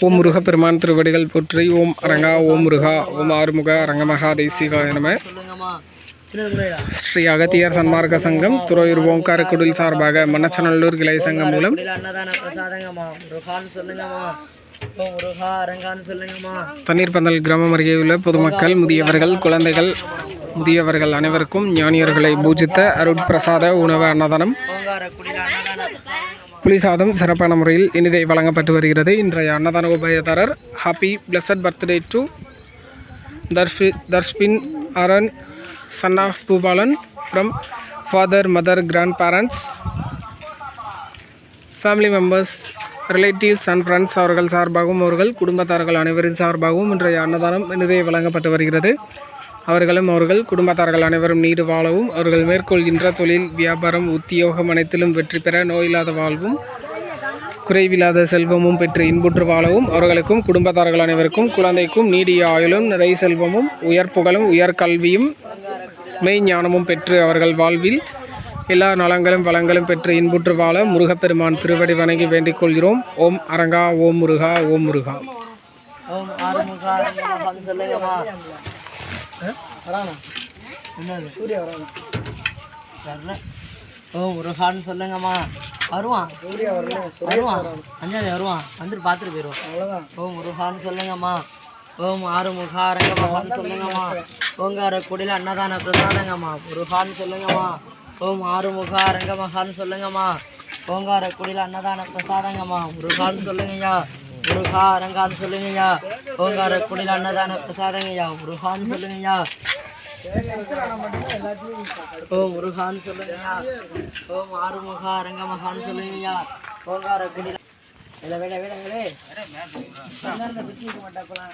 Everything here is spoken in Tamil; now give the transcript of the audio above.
ஓம் முருகப்பெருமான் திருவடிகள் போற்றி. ஓம் அரங்கா ஓம் முருகா ஓம் ஆறுமுக அரங்கமகா தேசிகாய நம. ஸ்ரீ அகத்தியர் சன்மார்க்க சங்கம் துறையூர் ஓங்காரக்குடில் சார்பாக மண்ணச்சநல்லூர் கிளை சங்கம் மூலம் தண்ணீர் பந்தல் கிராமம் அருகே உள்ள பொதுமக்கள், முதியவர்கள், குழந்தைகள், முதியவர்கள் அனைவருக்கும் ஞானியர்களை பூஜித்த அருட்பிரசாத உணவு அன்னதானம் புலிசாதம் சிறப்பான முறையில் இனிதை வழங்கப்பட்டு வருகிறது. இன்றைய அன்னதான உபயதாரர் happy blessed birthday to Darshpin Aran son of Boopalan from father, mother, grandparents, family members, relatives and friends அவர்கள் சார்பாகவும் அவர்கள் குடும்பத்தார்கள் அனைவரின் சார்பாகவும் இன்றைய அன்னதானம் இனிதை வழங்கப்பட்டு வருகிறது. அவர்களும் அவர்கள் குடும்பத்தார்கள் அனைவரும் நீடு வாழவும், அவர்கள் மேற்கொள்கின்ற தொழில், வியாபாரம், உத்தியோகம் அனைத்திலும் வெற்றி பெற, நோயில்லாத வாழ்வும் குறைவில்லாத செல்வமும் பெற்று இன்புற்று வாழவும், அவர்களுக்கும் குடும்பத்தார்கள் அனைவருக்கும் குழந்தைக்கும் நீடிய ஆயுளும், நிறை செல்வமும், உயர் புகழும், உயர் கல்வியும், மெய்ஞானமும் பெற்று அவர்கள் வாழ்வில் எல்லா நலங்களும் வளங்களும் பெற்று இன்புற்று வாழ முருகப்பெருமான் திருவடி வணங்கி வேண்டிக் கொள்கிறோம். ஓம் அரங்கா ஓம் முருகா ஓம் முருகா. ஓம் ஆறுமுகா சொல்லுங்கம்மா. ஓம் முருகான்னு சொல்லுங்கம்மா. வருவான் அஞ்சாவது வருவான், வந்துட்டு பார்த்துட்டு போயிடுவான். அவ்வளோதான். ஓம் முருகான்னு சொல்லுங்கம்மா. ஓம் ஆறுமுகா அரங்கமகான்னு சொல்லுங்கம்மா. ஓங்கார குடியில் அன்னதான பிரசாதங்கம்மா. முருகான்னு சொல்லுங்கம்மா. ஓம் ஆறுமுகா அரங்கமகான்னு சொல்லுங்கம்மா. ஓங்கார குடியில் அன்னதான பிரசாதங்கம்மா. முருகான்னு சொல்லுங்கய்யா. முருகா அரங்கான்னு சொல்லுங்கய்யா. ஓங்கார குடியில் அன்னதான பிரசாதங்கய்யா. முருகான்னு சொல்லுங்கய்யா. ஓம் முருகான்னு சொல்லுங்கய்யா. ஓம் ஆறுமுகா அரங்கமகான்னு சொல்லுங்கய்யா. ஓங்கார குடியில் விட விட விட விட பிடிச்சி இருக்க மாட்டாப்பலாம்.